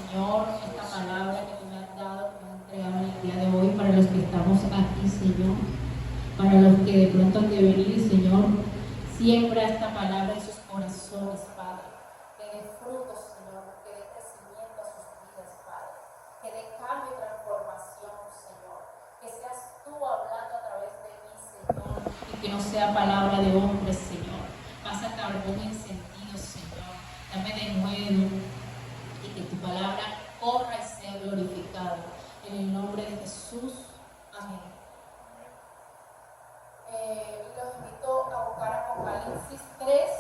Señor, esta palabra que tú me has dado, que me has entregado en el día de hoy, para los que estamos aquí, Señor, para los que de pronto han de venir, Señor, siembra esta palabra en sus corazones, Padre, que dé frutos, Señor, que dé crecimiento a sus vidas, Padre, que dé cambio y transformación, Señor, que seas tú hablando a través de mí, Señor, y que no sea palabra de hombres, Señor. Pasa carbón encendido, Señor, dame de nuevo, y que tu palabra corra y sea glorificada. En el nombre de Jesús. Amén. Los invito a buscar Apocalipsis 3.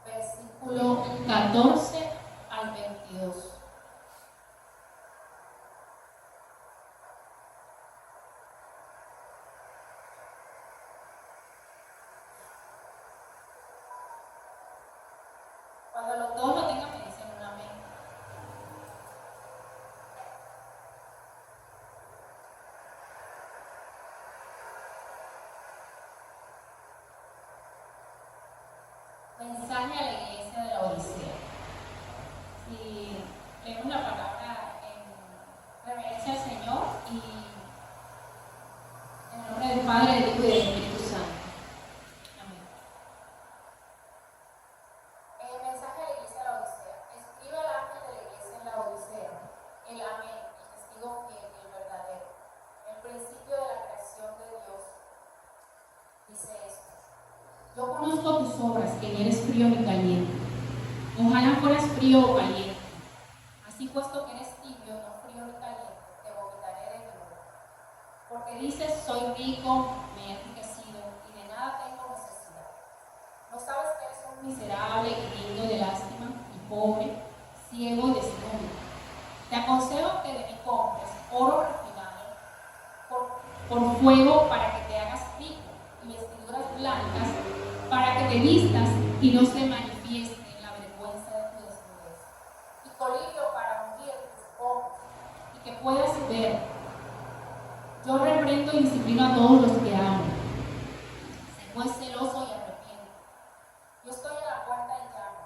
Versículo 14 al 22. Cuando los dos lo tengan, me dicen un amén. Mensaje a la iglesia de la Odisea. Si leemos la palabra en reverencia al Señor y en el nombre del Padre, del Hijo y del Espíritu Santo. Amén. Mensaje a la iglesia de la Odisea. Escribe al ángel de la iglesia en la Odisea, el amén, el testigo fiel y el verdadero, el principio de la creación de Dios. Dice esto: yo conozco tus obras, que ni eres frío ni caliente. Ojalá fueras frío o caliente. Así, puesto que eres tibio, no frío ni caliente, te vomitaré de nuevo. Porque dices, soy rico, me he enriquecido y de nada tengo necesidad. ¿No sabes que eres un miserable y digno de lástima, y pobre, ciego y desnudo? Te aconsejo que de mí compres oro refinado por fuego para que te hagas rico, y vestiduras blancas para que te vistas y no se manifieste la vergüenza de tu desnudez, y colirio para ungir tus ojos y que puedas ver. Yo reprendo y disciplino a todos los que amo. Sé pues celoso y arrepiente. Yo estoy a la puerta y llamo.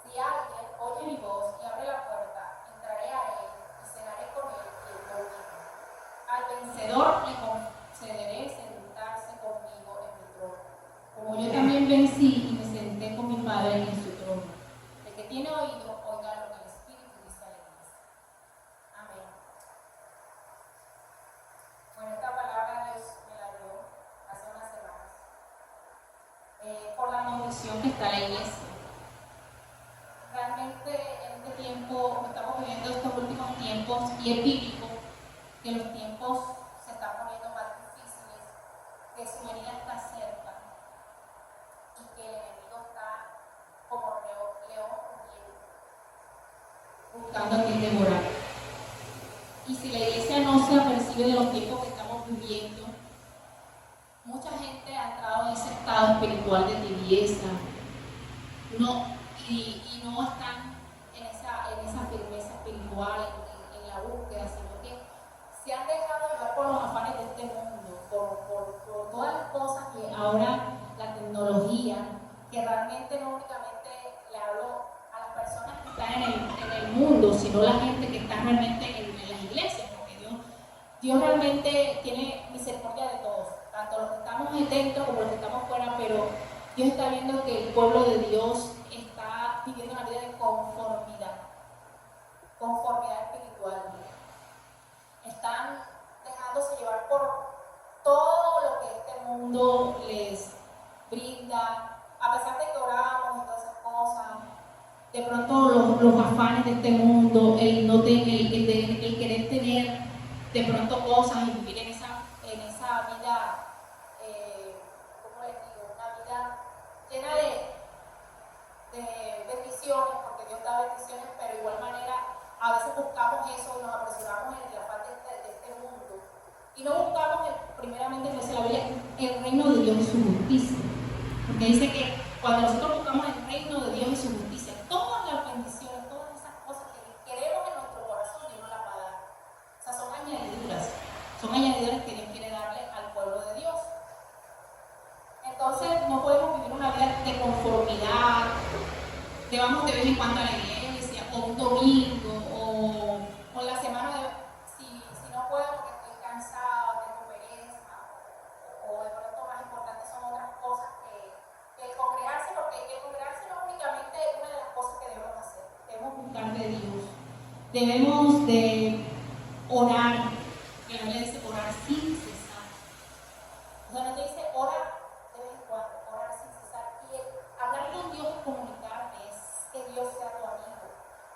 Si alguien oye mi voz y abre la puerta, entraré a él y cenaré con él y él conmigo. Al vencedor le concederé sentarse conmigo en mi trono, como yo también vencí y me senté con mi Padre en su trono. El que tiene oído, oiga lo que el Espíritu dice a la iglesia. Amén. Bueno, esta palabra Dios me la dio hace unas semanas por la condición que está la iglesia. Realmente en este tiempo, estamos viviendo estos últimos tiempos, y es bíblico que los tiempos se están poniendo más difíciles, que su venida está cerca y que el enemigo está como león rugiente, buscando a quien devorar. Y si la iglesia no se apercibe de los tiempos que estamos viviendo, mucha gente ha entrado en ese estado espiritual de tibieza, y no están en esa firmeza espiritual, en la búsqueda, sino que se han dejado llevar por los afanes de este mundo, por todas las cosas que ahora la tecnología, que realmente no únicamente le hablo a las personas que están en el mundo, sino a la gente que está realmente en las iglesias, porque Dios realmente tiene misericordia de todos, tanto los que estamos dentro como los que estamos fuera, pero Dios está viendo que el pueblo de Dios está viviendo una vida de conformidad espiritual. Están dejándose llevar por todo lo que este mundo les brinda, a pesar de que oramos y todas esas cosas. De pronto los afanes de este mundo, el querer tener de pronto cosas y vivir en esa vida, ¿cómo les digo? Una vida llena de bendiciones, porque Dios da bendiciones, pero de igual manera a veces buscamos eso y nos apresuramos en el afán de este mundo y no buscamos primeramente, como dice la Biblia, el reino de Dios y su justicia, porque dice que cuando nosotros buscamos el reino de Dios y su justicia, todas las bendiciones, todas esas cosas que queremos en nuestro corazón, Dios nos las va a dar. O sea, son añadiduras que Dios quiere darle al pueblo de Dios. Entonces no podemos de conformidad, de vamos de vez en cuando a la iglesia, o un domingo, o la semana de, si no puedo porque estoy cansado, tengo pereza, o de pronto más importante son otras cosas que el congregarse, porque el congregarse no es únicamente una de las cosas que debemos hacer, debemos buscar de Dios, debemos de orar, que la Biblia dice orar sin cesar. O sea, no te dice orar de vez en cuando, orar sin cesar. Y hablar con Dios es comunicarte, es que Dios sea tu amigo,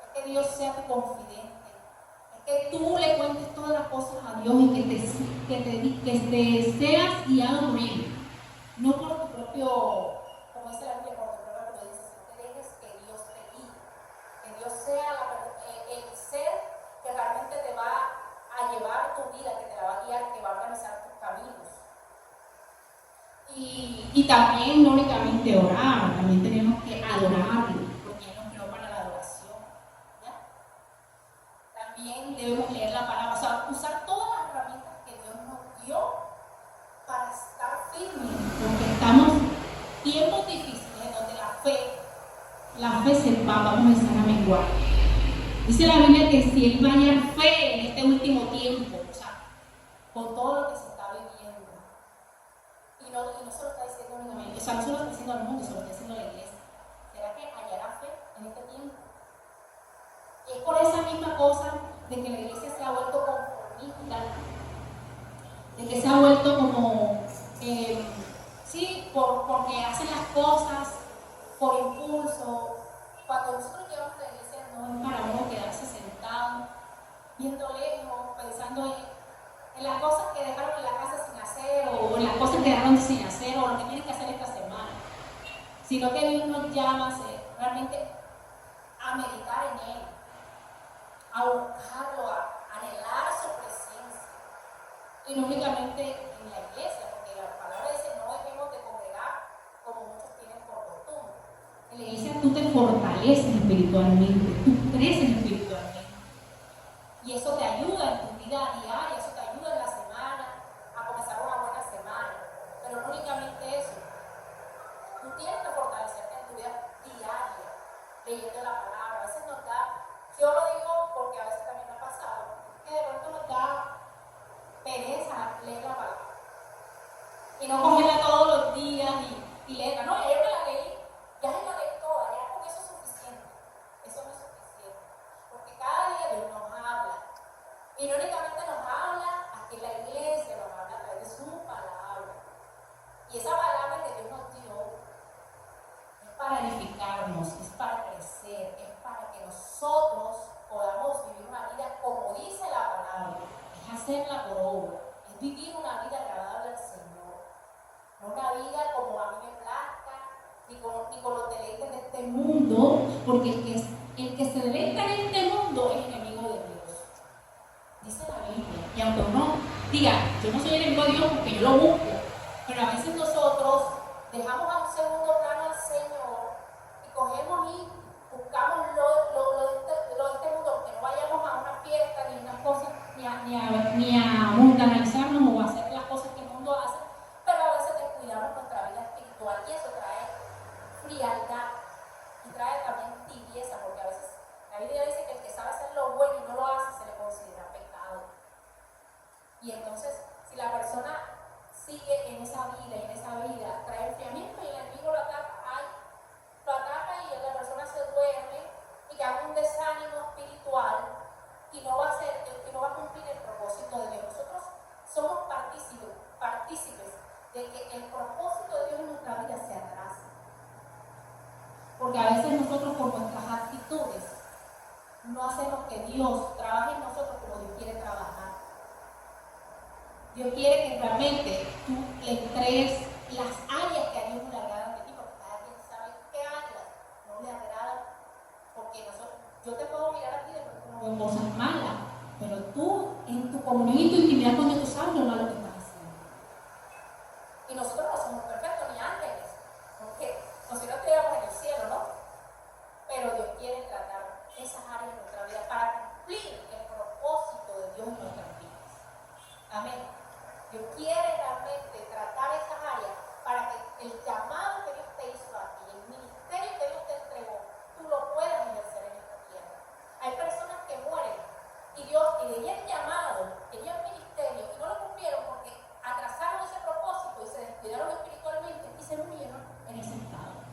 es que Dios sea tu confidente, es que tú le cuentes todas las cosas a Dios y que te seas guiado por Él, no por tu propio, como dice la Biblia, por tu propia prudencia, sino que dejes que Dios te guíe, que Dios sea el ser que realmente te va a llevar tu vida, que te la va a guiar, que va a organizar tus caminos. Y también no únicamente orar, también tenemos que adorarlo, porque Él nos creó para la adoración, ¿ya? También debemos leer la palabra, o sea, usar todas las herramientas que Dios nos dio para estar firmes, porque estamos en tiempos difíciles donde la fe se va a comenzar a menguar. Dice la Biblia que si Él va a hallar fe en este último tiempo, o sea, con todo lo que se está viviendo, y no se lo está diciendo únicamente, o sea, no se lo está diciendo al mundo, se lo está diciendo a la iglesia. ¿Será que hallará fe en este tiempo? Y es por esa misma cosa de que la iglesia se ha vuelto conformista, de que se ha vuelto como, sí, porque hacen las cosas por impulso. Cuando nosotros llegamos a la iglesia no es para uno quedarse sentado, viendo lejos, pensando en las cosas que dejaron en la casa sin hacer, o en las cosas que dejaron sin hacer, o lo que tienen que hacer esta semana, sino que Dios nos llama realmente a meditar en Él, a buscarlo, a anhelar su presencia, y no únicamente en la iglesia, porque la palabra dice no dejemos de congregar como muchos tienen por costumbre. En la iglesia tú te fortaleces espiritualmente, tú creces espiritualmente, y eso te ayuda en tu vida diaria, eso te ayuda en la semana a comenzar una buena semana. Pero no únicamente eso, tú tienes que fortalecerte en tu vida diaria, leyendo la palabra. A veces nos da, yo lo digo porque a veces también me ha pasado, que de pronto nos da pereza leer la palabra y no cogerla todos los días y leerla. No, ayer me la leí, ya se la leí toda, ya con eso es suficiente. Eso no es suficiente, porque cada día Dios nos habla, y no únicamente nos habla aquí en la iglesia, nos habla a través de su palabra, y esa palabra que Dios nos dio es para edificarnos, es para crecer, es para que nosotros podamos vivir una vida como dice la palabra, es hacerla por obra, es vivir una vida agradable al Señor, no una vida como a mí me plazca, ni con los deleites de este mundo, porque el que se deleita en este mundo es enemigo de Dios, dice la Biblia. Y aunque uno diga, yo no soy enemigo de Dios porque yo lo busco, pero a veces nosotros dejamos a un segundo plano al Señor y cogemos y buscamos lo de este mundo, porque no vayamos a una fiesta ni unas cosas, ni a mundanalizarnos o a hacer las cosas que el mundo hace, pero a veces descuidamos nuestra vida espiritual, y eso trae frialdad y trae también tibieza, porque a veces la Biblia dice que el que sabe hacer lo bueno y no lo hace se le considera pecado. Y entonces, si la persona sigue en esa vida, trae enfriamiento y el enemigo lo ataca y la persona se duerme y cae un desánimo espiritual y no va a cumplir el propósito de Dios. Nosotros somos partícipes de que el propósito de Dios en nuestra vida se atrase. Porque a veces nosotros por nuestras actitudes no hacemos que Dios trabaje en nosotros como Dios quiere trabajar. Dios quiere que realmente tú le entregues las áreas que a Dios no le agradan de ti, porque cada quien sabe qué áreas no le agradan. Porque yo te puedo mirar a ti de pronto no veo cosas malas, pero tú en tu comunión y tu intimidad con Dios tú sabes lo malo que estás haciendo. Y nosotros no somos perfectos ni ángeles, porque si no estuviéramos en el cielo, ¿no? Pero Dios quiere tratar esas áreas de nuestra vida para cumplir el propósito de Dios en nuestras vidas. Amén. Dios quiere realmente tratar esas áreas para que el llamado que Dios te hizo a ti, ser uno lleno en ese estado.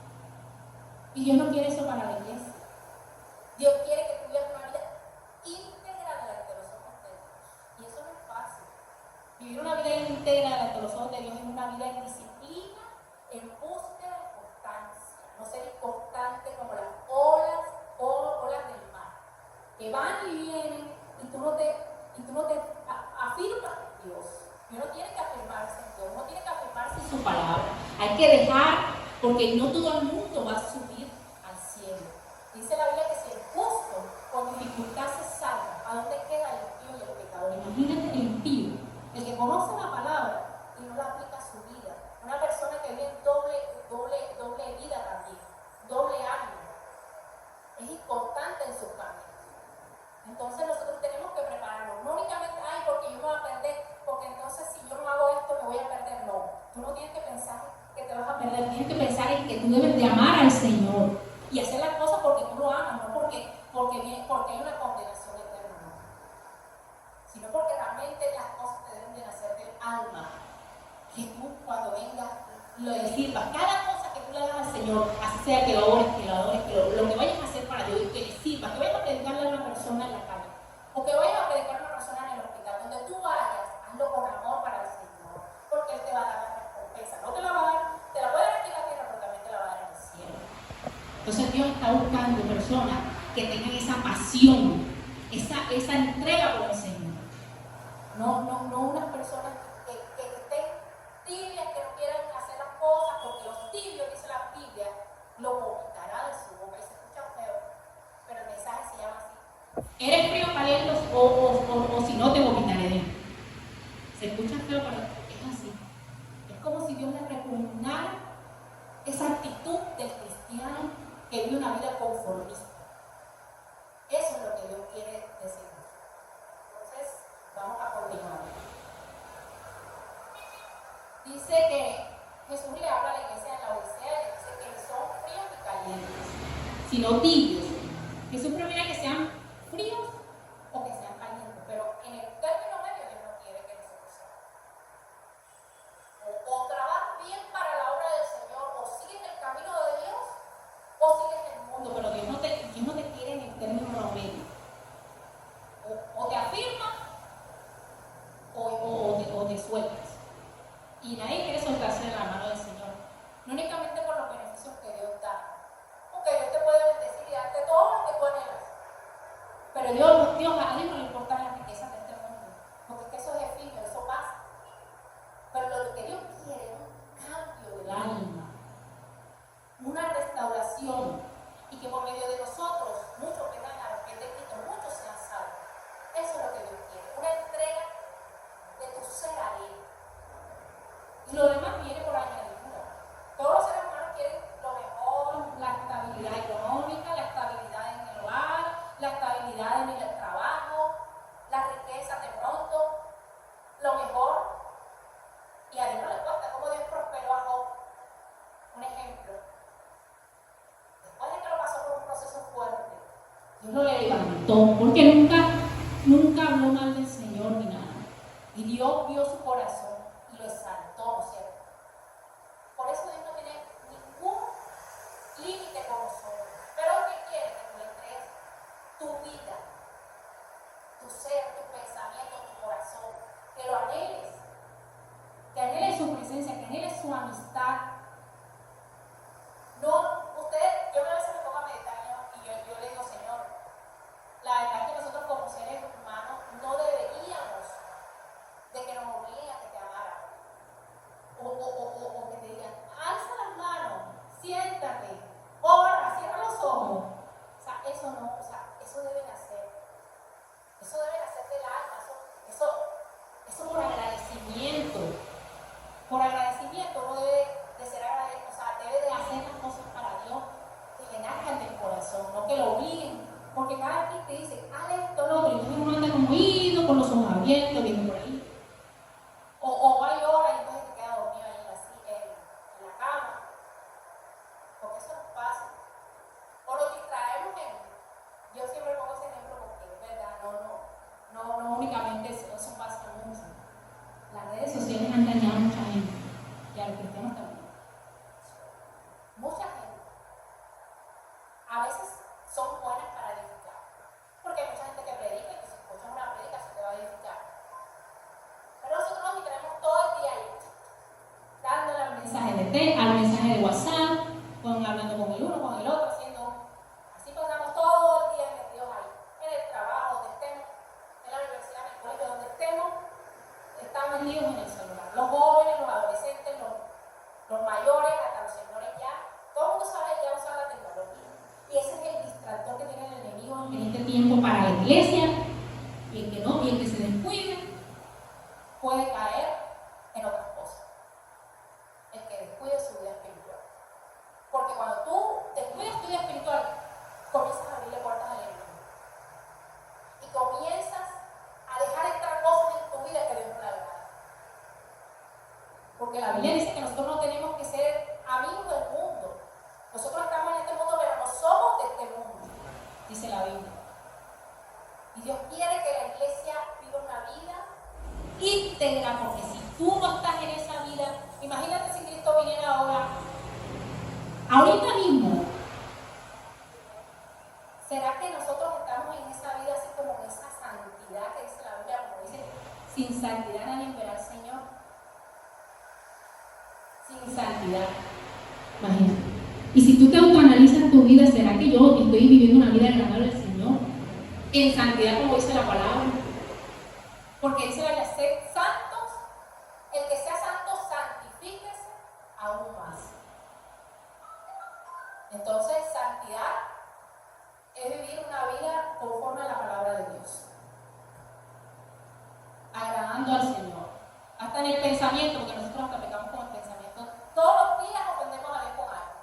Y Dios no quiere eso para la iglesia. Dios quiere que tú vivas una vida íntegra delante de los ojos de Dios. Y eso no es fácil. Vivir una vida íntegra delante de los ojos de Dios es una vida en disciplina, en búsqueda de constancia. No ser inconstante como las olas del mar, que van y vienen y tú no te afirmas en Dios. Y uno tiene que afirmarse en Dios, uno tiene que afirmarse en su palabra. Hay que dejar, porque no todo el mundo va a subir al cielo. Dice la Biblia que si el justo con dificultad se salva, ¿a dónde queda el impío y el pecador? Imagínate el impío, el que conoce la palabra y no la aplica a su vida. Una persona que vive en doble vida también, doble ánimo. Es inconstante en sus caminos. Entonces nosotros tenemos que prepararnos. No únicamente, porque yo me voy a perder, porque entonces si yo no hago esto me voy a perder. No. Tú no tienes que pensar que te vas a perder. Tienes que pensar en que tú debes de amar al Señor y hacer las cosas porque tú lo amas, no porque hay una condenación eterna. No. Sino porque realmente las cosas te deben de nacer del alma. Que tú cuando vengas lo sirvas. Cada cosa que tú le hagas al Señor, así sea que lo ores, lo que vayas a hacer para Dios, que le sirva, que vayas a predicarle a una persona en la calle, o que vayas a predicar a una persona en el hospital, donde tú vayas, hazlo con amor para el Señor, porque Él te va a dar la recompensa. No te la va a dar, te la puede dar aquí en la tierra, pero también te la va a dar en el cielo. Entonces Dios está buscando personas que tengan esa pasión, esa entrega por el Señor. No unas personas que estén tibias, que no quieran hacer las cosas, porque los tibios, dice la Biblia, lo vomitará de su boca. Y se escucha feo, pero el mensaje se llama así: ¿eres frío o caliente o si no te vomitaré dentro? Se escucha feo, pero es así. Es como si Dios le repugnara esa actitud del cristiano que vive una vida conformista. Eso es lo que Dios quiere decir. Entonces, vamos a continuar. Dice que Jesús le habla a la iglesia de la Odisea y le dice que son fríos y calientes, sino tibios. Jesús prefiere que sean fríos o que sean calientes, pero en el término medio Dios no quiere que nosotros seamos. O trabajas bien para la obra del Señor, o sigues el camino de Dios, o sigues el mundo, pero Dios no te quiere en el término medio. O te afirmas o te sueltas. Y nadie quiere soltarse de la mano del Señor. No únicamente por los beneficios que Dios da. Porque Dios te puede bendecir y darte todo lo que tú anhelas. Pero Dios a Dios no le importan las riquezas de este mundo. Porque es que eso es efímero, eso pasa. Pero lo que Dios quiere es un cambio del alma. Una restauración. Y que por medio de nosotros, muchos vengan a los pies de Cristo, muchos sean salvos. Eso es lo que Dios quiere. Una entrega de tu ser a Él. Y lo demás viene por añadidura. Todos los seres humanos quieren lo mejor, la estabilidad económica, la estabilidad en el hogar, la estabilidad en el trabajo, la riqueza de pronto, lo mejor. Y a Dios no le cuesta cómo Dios prosperó a Job. Un ejemplo. Después de que lo pasó por un proceso fuerte, Dios lo levantó, porque nunca habló mal del Señor ni nada. Y Dios vio su corazón y lo exaltó, ¿no es cierto? Por eso Dios no tiene ningún límite con nosotros. Pero ¿qué quiere? Que tú le entregues tu vida, tu ser, tu pensamiento, tu corazón, que lo anheles, que anheles su presencia, que anheles su amistad. No, yo a veces me pongo a meditar y yo le digo, Señor, la verdad es que nosotros como seres humanos no deberíamos de que nos obliguen a que te amaran. O que te digan, alza las manos, siéntate, ora, cierra los ojos. O sea, eso no, eso debe nacer. Eso debe nacer del alma, eso por agradecimiento. Por agradecimiento uno debe de ser conecté al mensaje de WhatsApp, hablando con el uno, con el otro, así pasamos todo el día metidos ahí, en el trabajo, donde estemos, en la universidad, en el colegio, donde estemos, están metidos en el celular. Los jóvenes, los adolescentes, los mayores, hasta los señores ya, todo el mundo sabe ya usar la tecnología. Y ese es el distractor que tiene el enemigo en este tiempo para la iglesia, y el que no, y el que se descuide, puede caer en otras cosas. El que descuide su vida espiritual. Porque cuando tú descuidas tu vida espiritual, comienzas a abrirle puertas al enemigo. Y comienzas a dejar entrar cosas en tu vida que Dios no la deja. Porque la Biblia dice que nosotros no tenemos que ser amigos del mundo. Nosotros estamos en este mundo, pero no somos de este mundo, dice la Biblia. Y Dios quiere que la iglesia viva una vida íntegra, porque si tú no estás en esa vida, imagínate si Cristo viniera ahorita mismo. ¿Será que nosotros estamos en esa vida así como en esa santidad que dice la Biblia? Como dice, sin santidad nadie verá al Señor. Sin santidad. Imagínate. Y si tú te autoanalizas tu vida, ¿será que yo estoy viviendo una vida agradable al Señor? En santidad, como dice la palabra. Porque dice la Biblia, sed santos, el que sea santo, santifíquese aún más. Entonces, santidad es vivir una vida conforme a la palabra de Dios, agradando al Señor, hasta en el pensamiento, porque nosotros hasta pecamos con el pensamiento. Todos los días ofendemos a Dios con algo,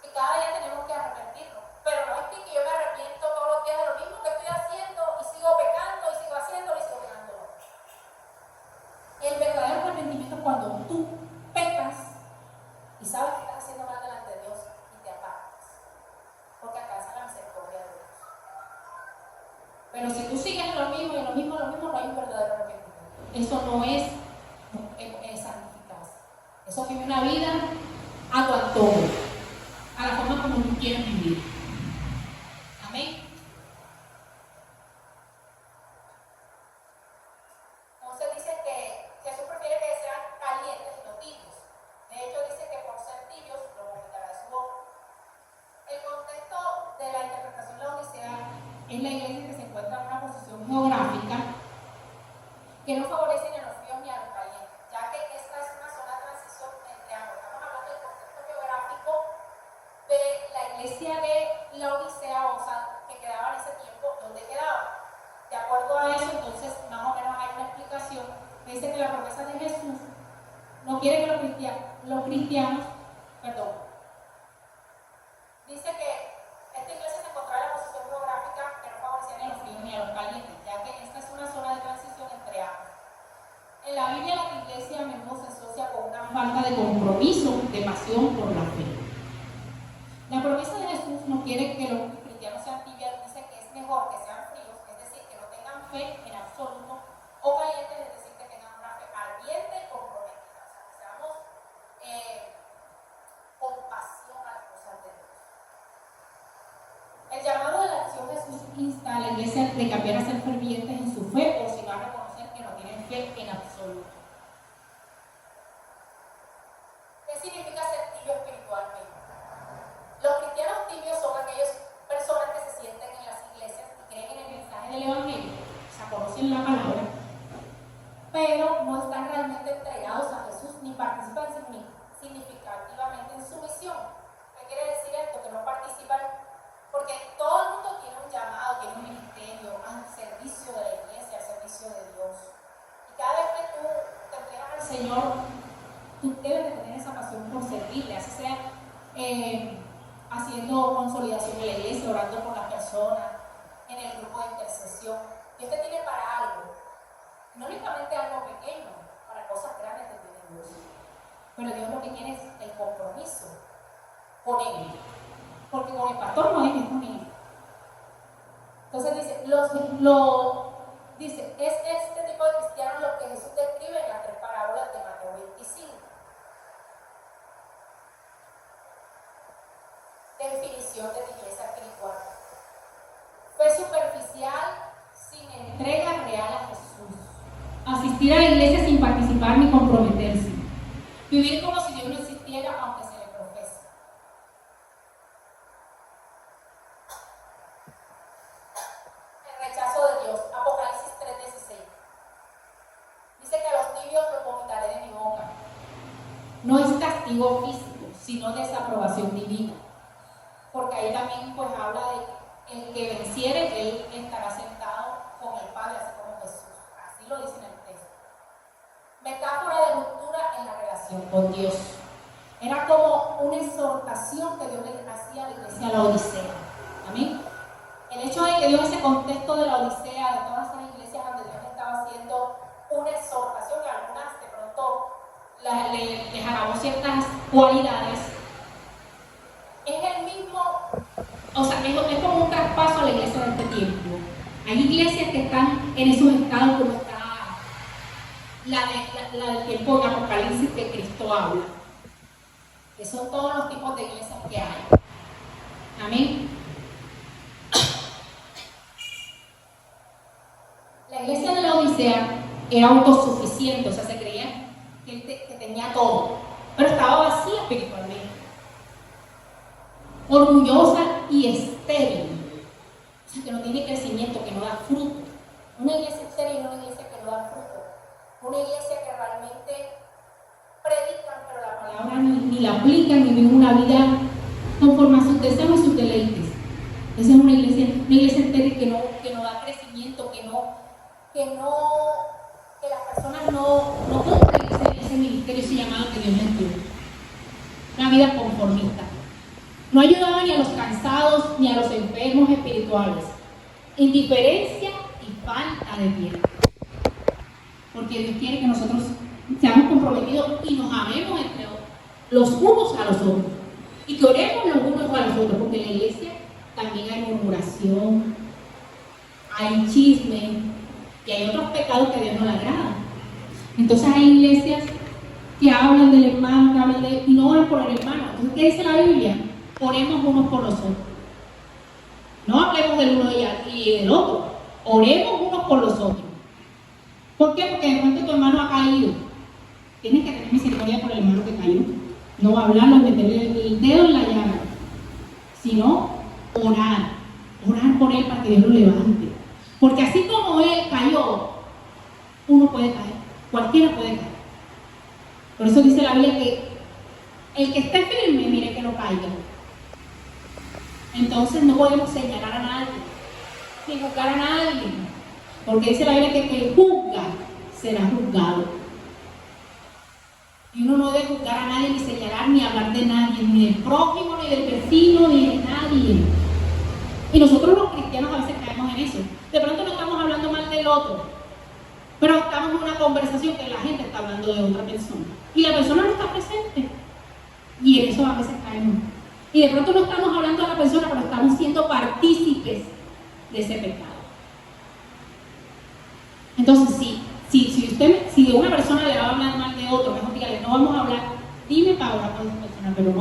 y cada día tenemos que arrepentirnos, pero no es que yo me arrepiento todos los días de lo mismo que estoy haciendo y sigo pecando y sigo haciéndolo y sigo pecándolo. El verdadero arrepentimiento es cuando tú pecas y sabes que estás haciendo mal delante de Dios y te apartas, porque alcanza la misericordia de Dios. Pero si tú sigues en lo mismo, no hay un verdadero arrepentimiento. Eso no es santificarse. Eso vive una vida a tu antojo, a la forma como tú quieres vivir. Amén. Entonces dice que Jesús prefiere que sean calientes y no tibios. De hecho dice que por ser tibios lo vomitará de su boca. El contexto de la interpretación de la Odisea es la iglesia que se encuentra en una posición geográfica que no favorece ni a los fríos ni a los calientes, ya que esta es una zona de transición entre ambos. Estamos hablando del contexto geográfico de la iglesia de la Odisea, o sea, que quedaba en ese tiempo, ¿dónde quedaba? De acuerdo a eso, entonces, más o menos hay una explicación que dice que la promesa de Jesús no quiere que los cristianos, dice que esta iglesia se encontraba en la posición geográfica que no favorecía ni a los fríos ni a los calientes, ya que esta es una zona de transición entre ambos. En la Biblia, la iglesia a menudo se asocia con una falta de compromiso, de pasión por la fe. La promesa de Jesús no quiere que los cristianos sean tibios, dice que es mejor que sean fríos, es decir, que no tengan fe en absoluto, o calientes, es decir, que tengan una fe ardiente y comprometida, o sea, que seamos con pasión a las cosas de Dios. El llamado de la acción de Jesús insta a la iglesia de cambiar a ser fervientes en su fe, o si no, a reconocer que no tienen fe en absoluto. ¿Qué significa ser tibio espiritualmente? Los cristianos tibios son aquellas personas que se sienten en las iglesias y creen en el mensaje del evangelio, o sea, conocen la palabra, pero no están realmente entregados a Jesús ni participan significativamente en su misión. ¿Qué quiere decir esto? Que no participan, porque todo el mundo tiene un llamado, tiene un ministerio al servicio de la iglesia, al servicio de Dios. Y cada vez que tú te entregas al Señor, tú debes de tener esa pasión por servirle, así sea haciendo consolidación en la iglesia, orando por las personas, en el grupo de intercesión. Dios te tiene para algo, no únicamente algo pequeño, para cosas grandes que tiene Dios. Pero Dios lo que quiere es el compromiso con Él, porque con el pastor no es con Él. Entonces dice, dice, es este tipo de cristianos lo que Jesús describe en las 3 parábolas de Mateo 25. Definición de la iglesia espiritual: fe superficial, sin entrega real a Jesús. Asistir a la iglesia sin participar ni comprometerse. Vivir como si Dios no existiera aunque se le profese. El rechazo de Dios. Apocalipsis 3:16. Dice que a los tibios los vomitaré de mi boca. No es castigo físico, sino desaprobación divina. Porque ahí también pues habla de que el que venciere, él estará sentado con el Padre, así como Jesús. Así lo dice en el texto. Metáfora de ruptura en la relación con Dios. Era como una exhortación que Dios le hacía a la iglesia de la Odisea. Amén. El hecho de que Dios, en ese contexto de la Odisea, de todas esas iglesias donde Dios estaba haciendo una exhortación, y algunas de pronto les hagamos ciertas cualidades, es el mismo, o sea, es como un traspaso a la iglesia de este tiempo. Hay iglesias que están en esos estados como está la del tiempo de Apocalipsis que Cristo habla, que son todos los tipos de iglesias que hay. Amén. La iglesia de la Odisea era autosuficiente, o sea, se creía que tenía todo, pero estaba vacía espiritualmente, orgullosa y estéril, o sea, que no tiene crecimiento, que no da fruto. Una iglesia estéril es una iglesia que no da fruto, una iglesia que realmente predican, pero la palabra ni la aplican, ni viven una vida conforme a sus deseos y sus deleites. Esa es una iglesia estéril que no da crecimiento, que las personas no cumplen ese ministerio, ese llamado que Dios les dio. Una vida conformista. No ayudaba ni a los cansados ni a los enfermos espirituales. Indiferencia y falta de tiempo. Porque Dios quiere que nosotros seamos comprometidos y nos amemos entre los unos a los otros. Y que oremos los unos a los otros, porque en la iglesia también hay murmuración, hay chisme y hay otros pecados que a Dios no le agradan. Entonces hay iglesias que hablan del hermano, y no oran por el hermano. Entonces, ¿qué dice la Biblia? Oremos unos por los otros. No hablemos del uno y del otro. Oremos unos por los otros. ¿Por qué? Porque de pronto tu hermano ha caído. Tienes que tener misericordia por el hermano que cayó. No hablarlo, meterle el dedo en la llaga, sino orar. Orar por él para que Dios lo levante. Porque así como él cayó, uno puede caer. Cualquiera puede caer. Por eso dice la Biblia que el que esté firme, mire que no caiga. Entonces no podemos señalar a nadie, ni juzgar a nadie. Porque dice la Biblia que el que juzga será juzgado. Y uno no debe juzgar a nadie, ni señalar, ni hablar de nadie, ni del prójimo, ni del vecino, ni de nadie. Y nosotros los cristianos a veces caemos en eso. De pronto no estamos hablando mal del otro, pero estamos en una conversación que la gente está hablando de otra persona. Y la persona no está presente. Y en eso a veces caemos. Y de pronto no estamos hablando a la persona, pero estamos siendo partícipes de ese pecado. Entonces, si de una persona le va a hablar mal de otro, mejor dígale, no vamos a hablar, dime para orar con esa persona, pero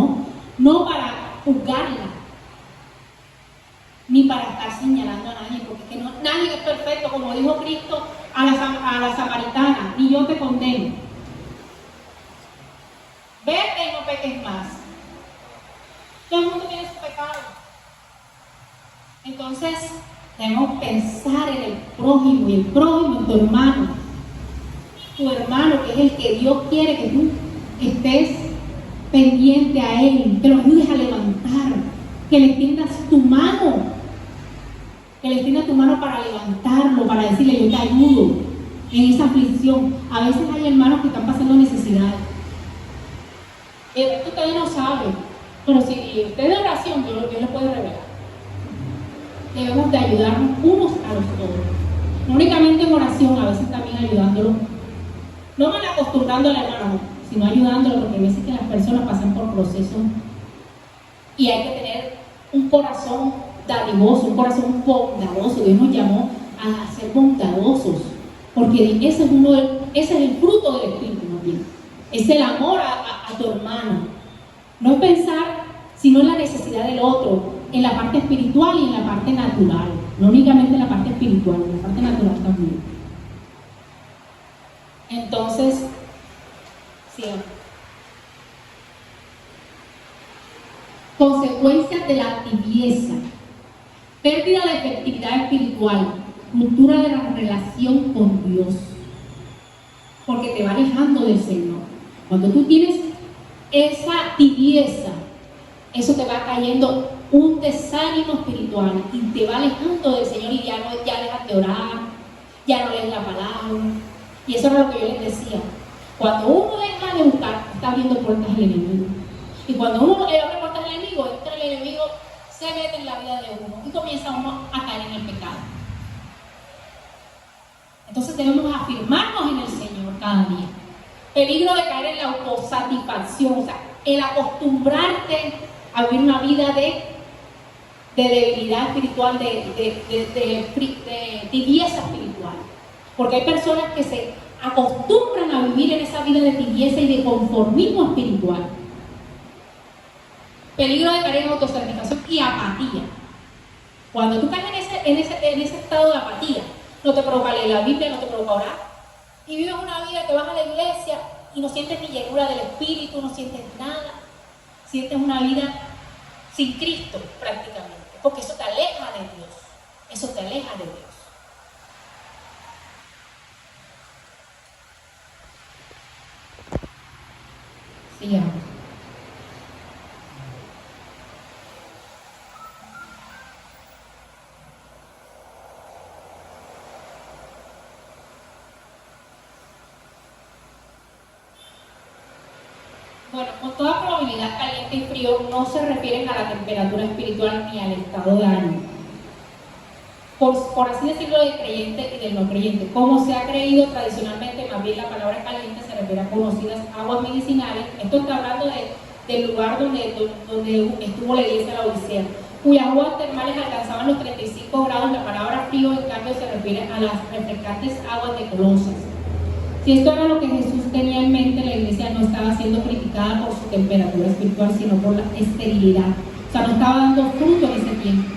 no para juzgarla, ni para estar señalando a nadie, porque es que nadie es perfecto, como dijo Cristo a la samaritana, ni yo te condeno. Vete y no peques más. Todo el mundo tiene su pecado. Entonces, debemos pensar en el prójimo, y el prójimo en tu hermano. Tu hermano, que es el que Dios quiere que tú estés pendiente a él, que lo ayudes a levantar, que le extiendas tu mano, para levantarlo, para decirle, yo te ayudo en esa aflicción. A veces hay hermanos que están pasando necesidad. Esto ustedes no saben, pero si usted de oración, Dios le puede revelar. Debemos de ayudarnos unos a los otros. No únicamente en oración, a veces también ayudándolo. No mal acostumbrando al hermano, sino ayudándolo, porque a veces que las personas pasan por procesos y hay que tener un corazón dadivoso, un corazón bondadoso. Dios nos llamó a ser bondadosos, porque ese es el fruto del Espíritu, más bien. Es el amor a tu hermano. No es pensar sino en la necesidad del otro, en la parte espiritual y en la parte natural. No únicamente en la parte espiritual, en la parte natural también. Entonces, sigamos. consecuencias de la tibieza, pérdida de efectividad espiritual, ruptura de la relación con Dios, porque te va alejando del Señor. Cuando tú tienes esa tibieza, eso te va cayendo un desánimo espiritual y te va alejando del Señor, y ya dejas de orar, ya no lees la palabra. Y eso era lo que yo les decía. Cuando uno deja de buscar, está abriendo puertas al enemigo. Y cuando uno abre puertas al enemigo, entonces el enemigo se mete en la vida de uno y comienza uno a caer en el pecado. Entonces debemos afirmarnos en el Señor cada día. Peligro de caer en la autosatisfacción, o sea, el acostumbrarte a vivir una vida de debilidad espiritual, de tibieza espiritual. Porque hay personas que se acostumbran a vivir en esa vida de tibieza y de conformismo espiritual. Peligro de caer en autosatisfacción y apatía. Cuando tú caes en ese estado de apatía, no te provoca leer la Biblia, no te provoca orar, y vives una vida que vas a la iglesia y no sientes ni llenura del Espíritu, no sientes nada, sientes una vida sin Cristo prácticamente, porque eso te aleja de Dios, eso te aleja de Dios. Sigamos. Bueno, con toda probabilidad, caliente y frío no se refieren a la temperatura espiritual ni al estado de ánimo. Por así decirlo, del creyente y del no creyente. Como se ha creído tradicionalmente, más bien la palabra caliente se refiere a conocidas aguas medicinales. Esto está hablando del lugar donde estuvo la iglesia de la Odisea, cuyas aguas termales alcanzaban los 35 grados. La palabra frío, en cambio, se refiere a las refrescantes aguas de Colosas. Si esto era lo que Jesús tenía en mente, la iglesia no estaba siendo criticada por su temperatura espiritual, sino por la esterilidad. O sea, no estaba dando fruto en ese tiempo.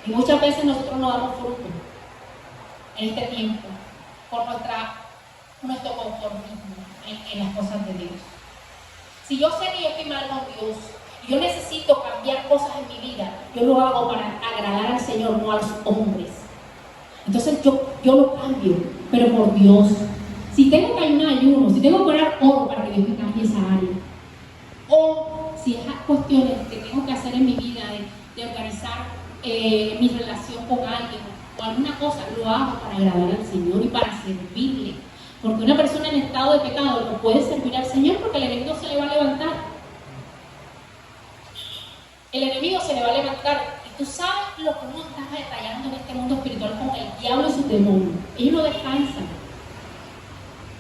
Y muchas veces nosotros no damos fruto en este tiempo por nuestro conformismo en las cosas de Dios. Si yo sé que yo estoy mal con Dios y yo necesito cambiar cosas en mi vida, yo lo hago para agradar al Señor, no a los hombres. Entonces yo lo cambio, pero por Dios. Si tengo que ayunar, ayuno. Si tengo que orar, oro para que Dios me cambie esa área. O si esas cuestiones que tengo que hacer en mi vida de organizar mi relación con alguien o alguna cosa, lo hago para agradar al Señor y para servirle. Porque una persona en estado de pecado no puede servir al Señor porque el enemigo se le va a levantar. El enemigo se le va a levantar. Y tú sabes lo que uno está detallando en este mundo espiritual con el diablo y sus demonios. Ellos no descansan.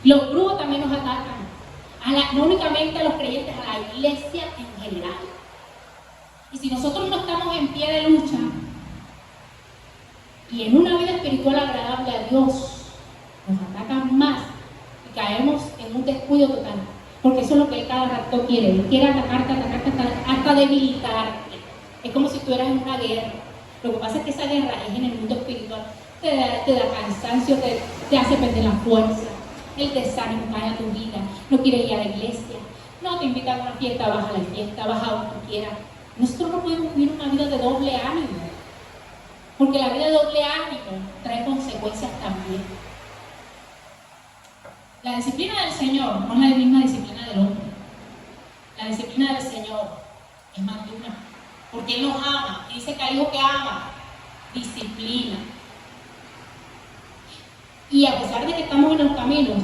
Los brujos también nos atacan. No únicamente a los creyentes, a la iglesia en general. Y si nosotros no estamos en pie de lucha y en una vida espiritual agradable a Dios, nos atacan más y caemos en un descuido total. Porque eso es lo que Él cada rato quiere. Él quiere atacarte hasta debilitarte. Es como si estuvieras en una guerra. Lo que pasa es que esa guerra es en el mundo espiritual. Te da cansancio, te hace perder la fuerza. El desánimo cae a tu vida. No quieres ir a la iglesia. No te invitan a una fiesta, vas a la fiesta, vas a donde tú quieras. Nosotros no podemos vivir una vida de doble ánimo. Porque la vida de doble ánimo trae consecuencias también. La disciplina del Señor no es la misma disciplina del hombre. La disciplina del Señor es más dura. Porque Él nos ama. Y dice que al hijo que ama, disciplina. Y a pesar de que estamos en los caminos,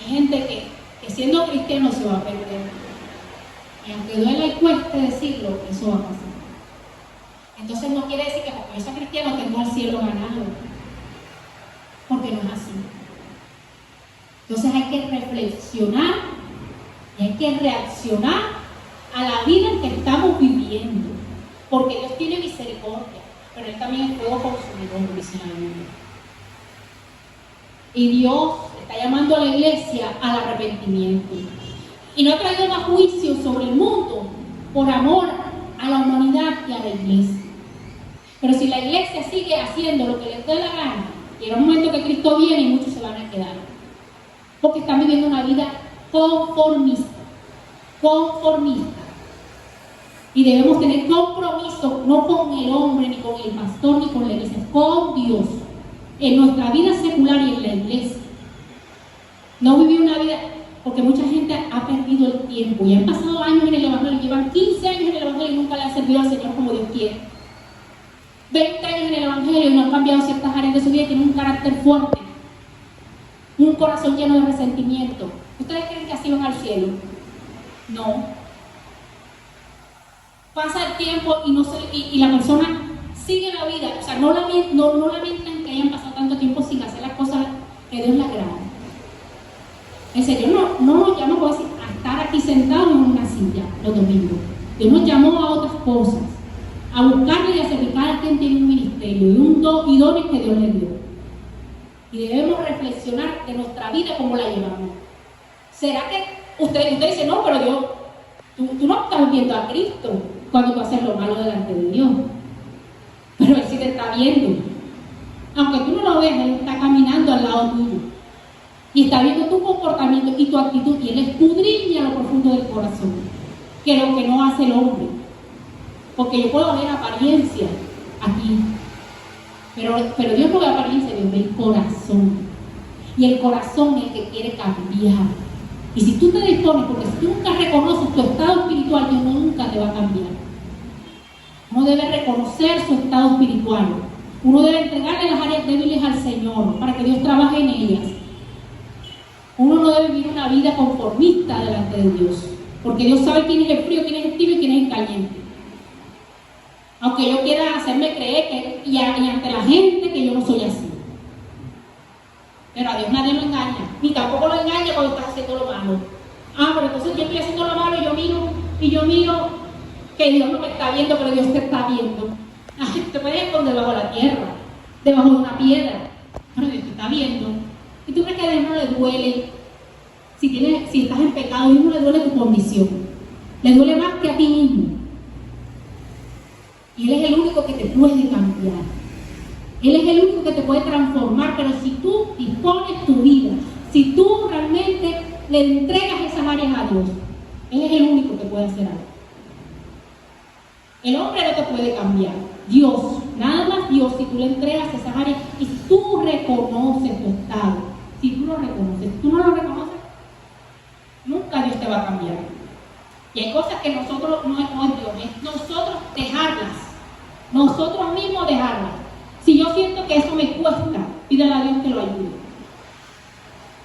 hay gente que siendo cristiano se va a perder. Y aunque duela y cueste decirlo, eso va a pasar. Entonces no quiere decir que porque yo soy cristiano tengo el cielo ganado. Porque no es así. Entonces hay que reflexionar y hay que reaccionar a la vida en que estamos viviendo. Porque Dios tiene misericordia, pero Él también es fuego consumidor, dice la Biblia. Y Dios está llamando a la iglesia al arrepentimiento. Y no ha traído más juicio sobre el mundo por amor a la humanidad y a la iglesia. Pero si la iglesia sigue haciendo lo que les dé la gana, llega un momento que Cristo viene y muchos se van a quedar. Porque están viviendo una vida conformista. Y debemos tener compromiso, no con el hombre, ni con el pastor, ni con la iglesia, con Dios, en nuestra vida secular y en la iglesia. No vivir una vida, porque mucha gente ha perdido el tiempo y han pasado años en el Evangelio, llevan 15 años en el Evangelio y nunca le han servido al Señor como Dios quiere. 20 años en el Evangelio y no han cambiado ciertas áreas de su vida y tienen un carácter fuerte, un corazón lleno de resentimiento. ¿Ustedes creen que así van al cielo? No. Pasa el tiempo y la persona sigue la vida, o sea, no lamentan que hayan pasado tanto tiempo sin hacer las cosas que Dios le agrada. El Señor no nos llamó, puedo decir, a estar aquí sentados en una silla los domingos. Dios nos llamó a otras cosas, a buscarle y a servir. Cada quien tiene un ministerio y dones que Dios le dio. Y debemos reflexionar de nuestra vida cómo la llevamos. ¿Será que usted dice, no, pero Dios, tú no estás viendo a Cristo cuando tú haces lo malo delante de Dios? Pero Él sí te está viendo. Aunque tú no lo veas, Él está caminando al lado tuyo. Y está viendo tu comportamiento y tu actitud. Y Él escudriña lo profundo del corazón, que es lo que no hace el hombre. Porque yo puedo ver apariencia aquí, pero Dios no ve apariencia, Dios ve el corazón. Y el corazón es el que quiere cambiar. Y si tú te dispones, porque si tú nunca reconoces tu estado espiritual, Dios nunca te va a cambiar. Uno debe reconocer su estado espiritual. Uno debe entregarle las áreas débiles al Señor para que Dios trabaje en ellas. Uno no debe vivir una vida conformista delante de Dios, porque Dios sabe quién es el frío, quién es el tibio y quién es el caliente. Aunque yo quiera hacerme creer y ante la gente que yo no soy así. Pero a Dios nadie lo engaña, ni tampoco lo engaña cuando estás haciendo lo malo. Pero entonces yo estoy haciendo lo malo y yo miro que Dios no me está viendo, pero Dios te está viendo. Te puedes esconder bajo la tierra, debajo de una piedra, pero Dios te está viendo. ¿Y tú crees que a Dios no le duele? Si estás en pecado, a Dios no le duele tu condición. Le duele más que a ti mismo. Y Él es el único que te puede cambiar. Él es el único que te puede transformar, pero si tú dispones tu vida, si tú realmente le entregas esas áreas a Dios, Él es el único que puede hacer algo. El hombre no te puede cambiar. Dios, nada más Dios, si tú le entregas esas áreas y tú reconoces tu estado. Si tú lo reconoces, tú no lo reconoces, nunca Dios te va a cambiar. Y hay cosas que nosotros no es Dios, es nosotros dejarlas, nosotros mismos dejarlas. Si yo siento que eso me cuesta, pídele a Dios que lo ayude.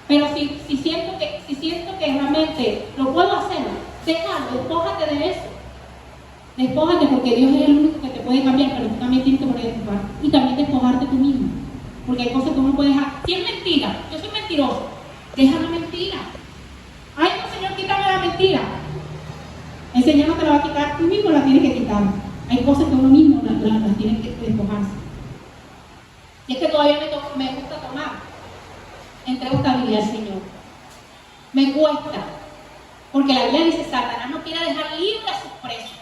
Pero si siento que realmente lo puedo hacer, déjalo, despójate de eso. Despójate, porque Dios es el único que te puede cambiar, pero tú también tienes que poner de tu parte. Y también despojarte tú mismo. Porque hay cosas que uno puede dejar. Si es mentira, yo soy mentiroso, deja la mentira. Ay, no, Señor, quítame la mentira. El Señor no te la va a quitar, tú mismo la tienes que quitar. Hay cosas que uno mismo las tiene que despojarse. Y es que todavía me gusta tomar. Entrego esta Biblia al Señor. Me cuesta. Porque la Biblia dice, Satanás no quiere dejar libre a sus presos.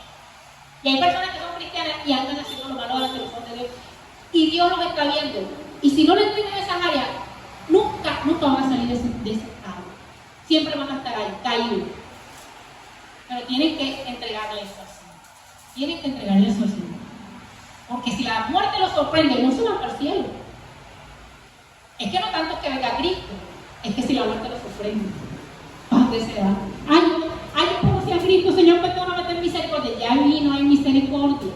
Y hay personas que son cristianas y andan haciendo lo malo a la televisión de Dios. Y Dios los está viendo. Y si no le entregan esas áreas, nunca van a salir de ese estado. Siempre van a estar ahí, caídos. Pero tienen que entregarle eso al Señor. Tienen que entregarle eso al Señor. Porque si la muerte los sorprende, no se van para el cielo. Es que no tanto es que venga Cristo, es que si la muerte los sorprende, ¿a dónde se va? Yo conocí a Cristo, Señor, perdóname, ten misericordia. Ya ahí no hay misericordia.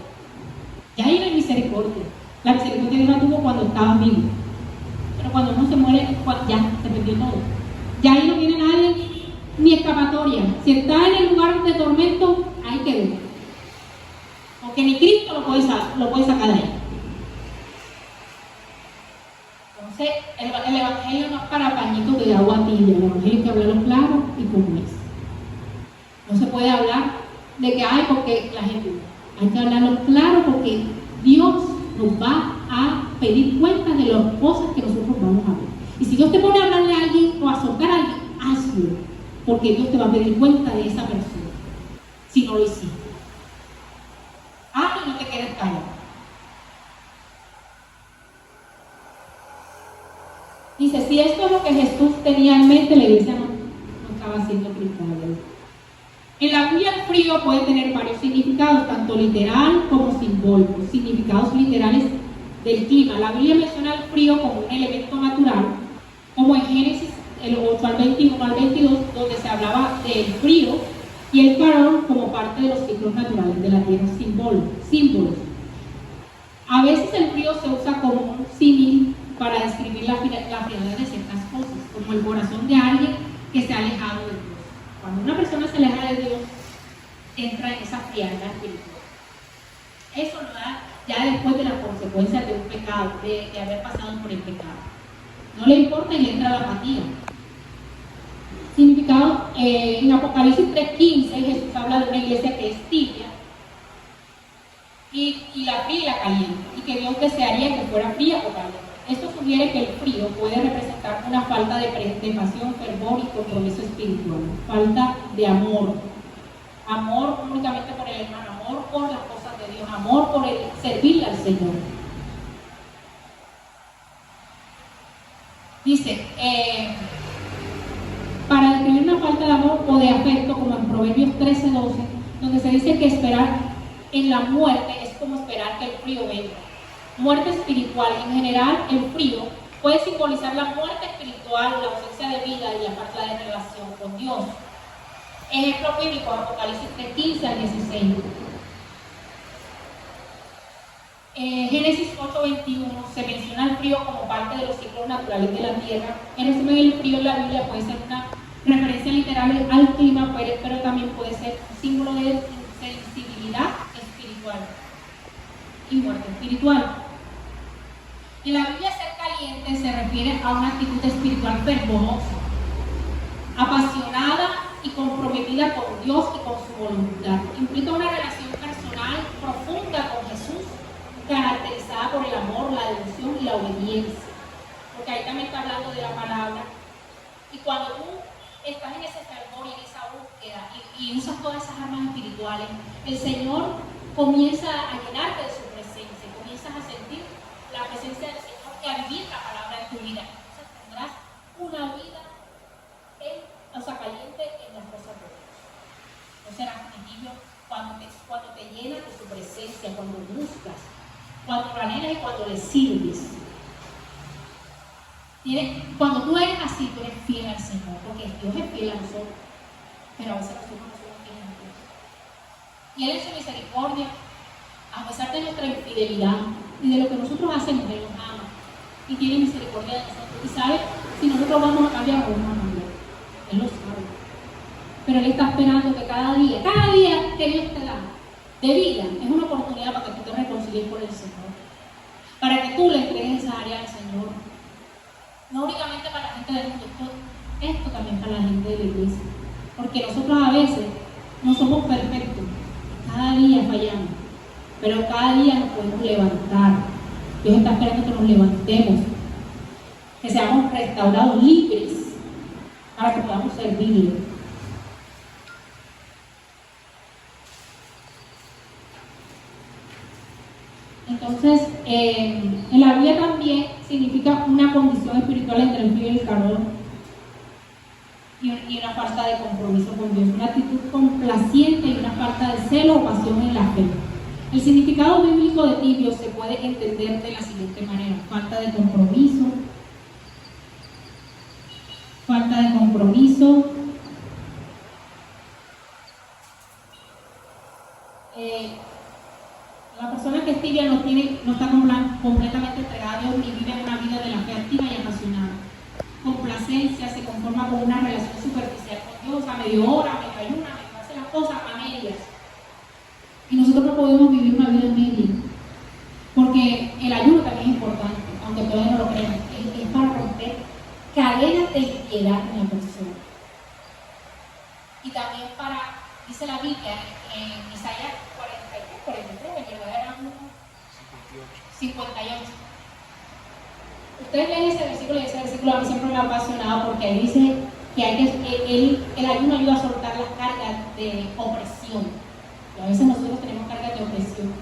Ya ahí no hay misericordia. La misericordia Dios la tuvo cuando estaban vivos. Pero cuando uno se muere, ya se perdió todo. Ya ahí no tiene nadie ni escapatoria. Si está en el lugar de tormento, ahí quedó. Porque ni Cristo lo puede sacar de ahí. Entonces, el Evangelio no es para pañitos de agua tibia. El Evangelio hay que hablarlo claro y como es. No se puede hablar de que hay porque la gente. Hay que hablarlo claro porque Dios nos va a pedir cuenta de las cosas que nosotros vamos a ver. Y si Dios te pone a hablarle a alguien o a soltar a alguien, hazlo. Porque Dios te va a pedir cuenta de esa persona. Si no lo hiciste. Hazlo y no te quedes callado. Dice, si esto es lo que Jesús tenía en mente, la iglesia no estaba haciendo cristiana. En la Biblia el frío puede tener varios significados, tanto literal como simbólicos, significados literales del clima. La Biblia menciona el frío como un elemento natural, como en Génesis el 8 al 21 al 22, donde se hablaba del frío y el calor como parte de los ciclos naturales de la tierra, símbolos. A veces el frío se usa como un símil para describir la frialdad de ciertas cosas, como el corazón de alguien que se ha alejado de Dios. Cuando una persona se aleja de Dios, entra en esa frialdad espiritual. Eso lo da ya después de las consecuencias de un pecado, de haber pasado por el pecado. No le importa y le entra la apatía. Significado, en Apocalipsis 3:15 Jesús habla de una iglesia que es tibia y la fría y la caliente, y que Dios desearía que fuera fría o caliente. Esto sugiere que el frío puede representar una falta de pasión, fervor y compromiso espiritual, falta de amor únicamente por el hermano, amor por las cosas de Dios, amor por el servirle al Señor. Dice, para describir una falta de amor o de afecto, como en Proverbios 13:12, donde se dice que esperar en la muerte es como esperar que el frío venga. Muerte espiritual. En general, el frío puede simbolizar la muerte espiritual, la ausencia de vida y la falta de relación con Dios. Ejemplo bíblico, Apocalipsis 3:15 al 16. Génesis 8:21 se menciona el frío como parte de los ciclos naturales de la tierra. En resumen, el frío en la Biblia puede ser una referencia literal al clima, pero también puede ser un símbolo de sensibilidad espiritual y muerte espiritual. En la Biblia, ser caliente se refiere a una actitud espiritual fervorosa, apasionada y comprometida con Dios y con su voluntad. Implica una relación personal profunda con Jesús, caracterizada por el amor, la devoción y la obediencia. Porque ahí también está hablando de la palabra. Y cuando tú estás en ese fervor y en esa búsqueda y usas todas esas armas espirituales, el Señor comienza a llenarte de su presencia, comienzas a sentir la presencia del Señor y a vivir la palabra en tu vida. Entonces tendrás una vida caliente en las cosas de Dios. No serás tibio cuando te llenas de su presencia, cuando buscas, cuando lo anhelas y cuando le sirves. Cuando tú eres así, tú eres fiel al Señor, porque Dios es fiel a nosotros, pero a veces nosotros no somos fieles a Dios. Y Él en su misericordia, a pesar de nuestra infidelidad y de lo que nosotros hacemos, Él nos ama y tiene misericordia de nosotros. Y sabe si nosotros vamos a cambiar o no vamos a cambiar. Él lo sabe. Pero Él está esperando que cada día que Dios te da de vida es una oportunidad para que tú te reconcilies con el Señor, para que tú le entregues esa área al Señor. No únicamente para la gente del mundo, esto también para la gente de la iglesia. Porque nosotros a veces no somos perfectos, cada día fallamos, pero cada día nos podemos levantar. Dios está esperando que nos levantemos, que seamos restaurados, libres, para que podamos servirle. Entonces, en la Biblia también significa una condición espiritual entre el frío y el calor y una falta de compromiso con Dios, una actitud complaciente y una falta de celo o pasión en la fe. El significado bíblico de tibio se puede entender de la siguiente manera: falta de compromiso, la persona que es tibia no está completamente entregada a Dios ni vive una vida de la fe activa y apasionada. Complacencia, se conforma con una relación superficial con Dios, a medio hora, medio ayuna, medio hace las cosas a medias. Y nosotros no podemos vivir una vida media, porque el ayuno también es importante, aunque todavía no lo crean, es para romper cadenas de impiedad en la persona. Y también dice la Biblia en Isaías 43, que era 58. Ustedes leen ese versículo y ese versículo a mí siempre me ha apasionado, porque ahí dice que el ayuno ayuda a soltar las cargas de opresión. Y a veces nosotros tenemos cargas de opresión.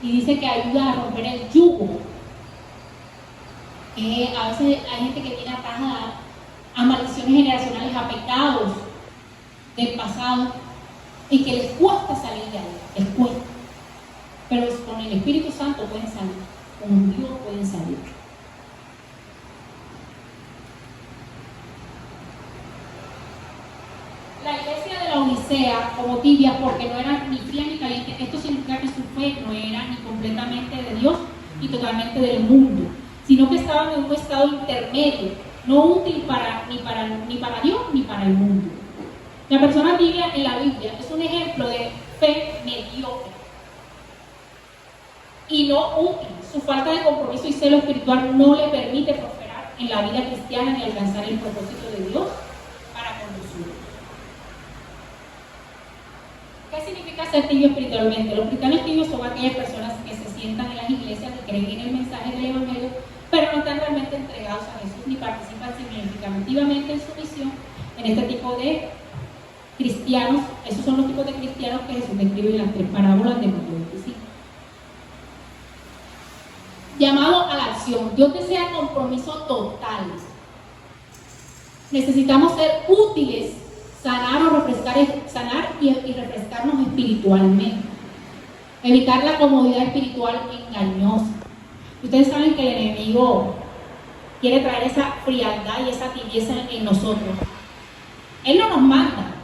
Y dice que ayuda a romper el yugo. A veces hay gente que tiene atajada a maldiciones generacionales, a pecados del pasado, y que les cuesta salir de ahí, les cuesta. Pero con el Espíritu Santo pueden salir, con Dios pueden salir. La iglesia de la Odisea, como tibia, porque no era ni fría ni caliente, esto significa que su fe no era ni completamente de Dios ni totalmente del mundo, sino que estaban en un estado intermedio, no útil ni para Dios ni para el mundo. La persona tibia en la Biblia es un ejemplo de fe mediocre y no útil. Su falta de compromiso y celo espiritual no le permite prosperar en la vida cristiana ni alcanzar el propósito de Dios para con los suyos. ¿Qué significa ser tibio espiritualmente? Los cristianos tibios son aquellas personas que se sientan en las iglesias, que creen en el mensaje del Evangelio, pero no están realmente entregados a Jesús ni participan significativamente en su misión. En este tipo de cristianos, esos son los tipos de cristianos que Jesús describe en las 3 parábolas de Mateo 25. Llamado a la acción. Dios desea compromiso total. Necesitamos ser útiles, sanar y refrescarnos espiritualmente. Evitar la comodidad espiritual engañosa. Ustedes saben que el enemigo quiere traer esa frialdad y esa tibieza en nosotros. Él no nos manda,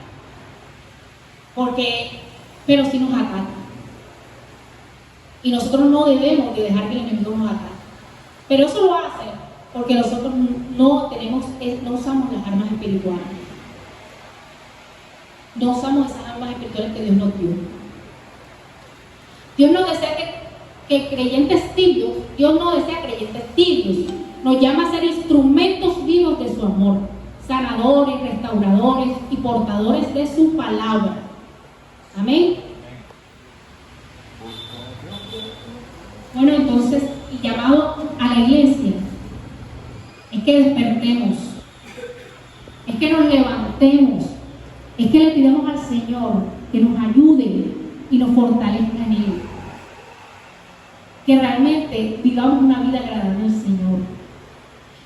pero sí nos ataca. Y nosotros no debemos de dejar que el enemigo nos ataque. Pero eso lo hace porque nosotros no usamos las armas espirituales. No usamos esas armas espirituales que Dios nos dio. Dios no desea que creyentes tibios, Dios no desea creyentes tibios. Nos llama a ser instrumentos vivos de su amor, sanadores, restauradores y portadores de su palabra. Amén. Bueno, entonces, y llamado a la iglesia es que despertemos, es que nos levantemos, es que le pidamos al Señor que nos ayude y nos fortalezca en Él. Que realmente vivamos una vida agradable al Señor.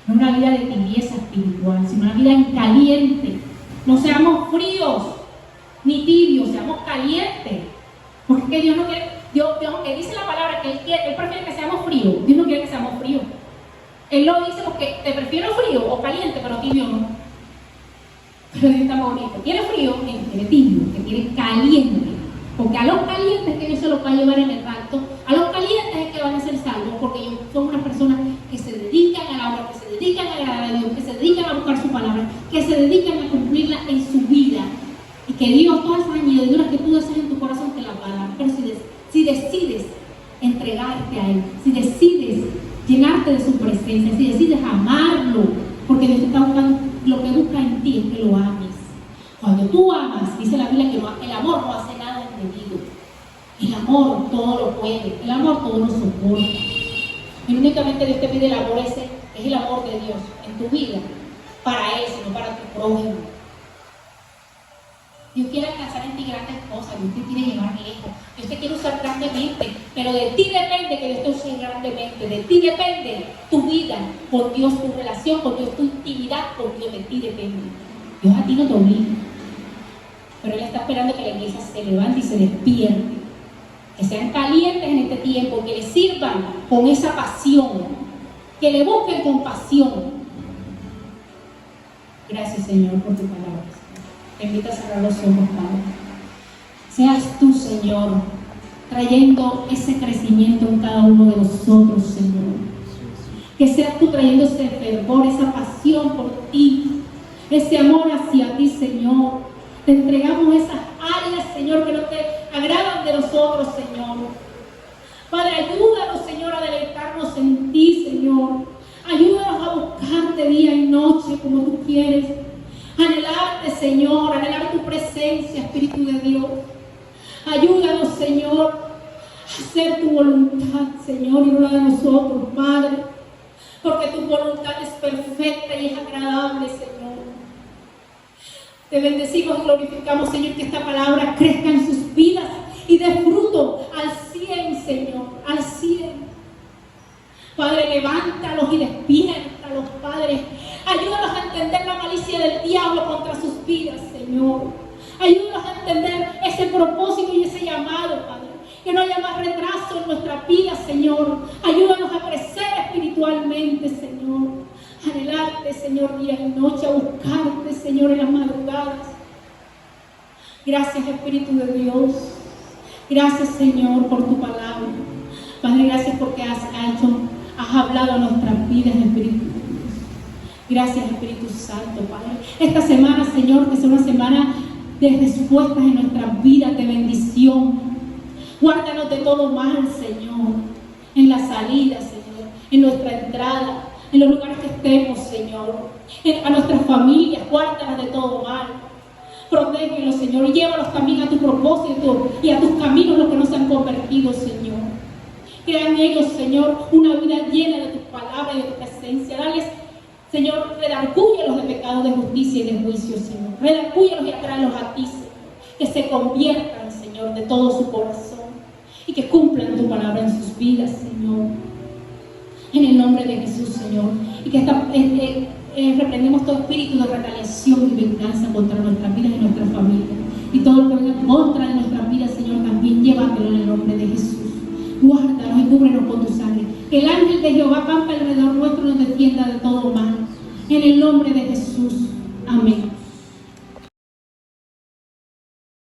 No una vida de tibieza espiritual, sino una vida en caliente. No seamos fríos ni tibios, seamos calientes. Porque es que Dios no quiere, Dios dice la palabra que Él prefiere que seamos fríos. Dios no quiere que seamos fríos. Él lo dice porque te prefiero frío o caliente, pero tibio no. Pero Dios está bonito. Quiere frío, quiere tibio, que quiere caliente. Porque a los calientes que Dios se los va a llevar en el rapto, a los calientes es que van a ser salvos, porque ellos son unas personas que se dedican a la obra, que se dedican a agradar a Dios, que se dedican a buscar su palabra, que se dedican a cumplirla en su vida. Y que Dios, todas esas añadiduras que tú deseas en tu corazón, te las va a dar. Pero si decides entregarte a Él, si decides llenarte de su presencia, si decides amarlo, porque Dios te está buscando, lo que busca en ti es que lo ames. Cuando tú amas, dice la Biblia que el amor no hace nada indebido. El amor todo lo puede, el amor todo lo soporta. Y únicamente Dios te pide el amor ese, es el amor de Dios en tu vida, para Él, sino para tu prójimo. Dios quiere alcanzar en ti grandes cosas, Dios te quiere llevar lejos, Dios te quiere usar grandemente, pero de ti depende que Dios te use grandemente, de ti depende tu vida con Dios, tu relación con Dios, tu intimidad con Dios, de ti depende. Dios a ti no te obliga, pero Él está esperando que la iglesia se levante y se despierte, que sean calientes en este tiempo, que le sirvan con esa pasión, que le busquen con pasión. Gracias, Señor, por tu palabra. Te invito a cerrar los ojos, Padre. Seas tú, Señor, trayendo ese crecimiento en cada uno de nosotros, Señor. Que seas tú trayendo ese fervor, esa pasión por ti, ese amor hacia ti, Señor. Te entregamos esas áreas, Señor, que no te agradan de nosotros, Señor. Padre, ayúdanos, Señor, a deleitarnos en ti, Señor. Ayúdanos a buscarte día y noche como tú quieres. Anhelarte, Señor, anhelar tu presencia, Espíritu de Dios. Ayúdanos, Señor, a hacer tu voluntad, Señor, y no la de nosotros, Padre. Porque tu voluntad es perfecta y es agradable, Señor. Te bendecimos y glorificamos, Señor, que esta palabra crezca en sus vidas y dé fruto al 100, Señor, al 100. Padre, levántalos y despiértalos, Padre. Ayúdalos a entender la malicia del diablo contra sus vidas, Señor. Ayúdalos a entender ese ese propósito y ese llamado, Padre. Que no haya más retraso en nuestra vida, Señor. Ayúdanos a crecer espiritualmente, Señor. Anhelarte, Señor, día y noche, a buscarte, Señor, en las madrugadas. Gracias, Espíritu de Dios. Gracias, Señor, por tu palabra. Padre, gracias porque has hablado a nuestras vidas, Espíritu de Dios. Gracias, Espíritu Santo, Padre. Esta semana, Señor, que sea una semana de respuestas en nuestras vidas, de bendición. Guárdanos de todo mal, Señor. En la salida, Señor. En nuestra entrada. En los lugares que estemos, Señor. A nuestras familias, guárdalas de todo mal. Protégelos, Señor, y llévalos también a tu propósito y a tus caminos, los que no se han convertido, Señor. Crea en ellos, Señor, una vida llena de tus palabras y de tu presencia. Dales, Señor, redargúyelos de pecado, de justicia y de juicio, Señor. Redargúyelos y atráelos a ti, Señor. Que se conviertan, Señor, de todo su corazón y que cumplan tu palabra en sus vidas, Señor. En el nombre de Jesús, Señor. Y que reprendemos todo espíritu de retaliación y venganza contra nuestras vidas y nuestras familias. Y todo lo que venga contra de nuestras vidas, Señor, también llévatelo en el nombre de Jesús. Guárdanos y cúbrenos con tu sangre. Que el ángel de Jehová campe alrededor nuestro y nos defienda de todo mal. En el nombre de Jesús. Amén.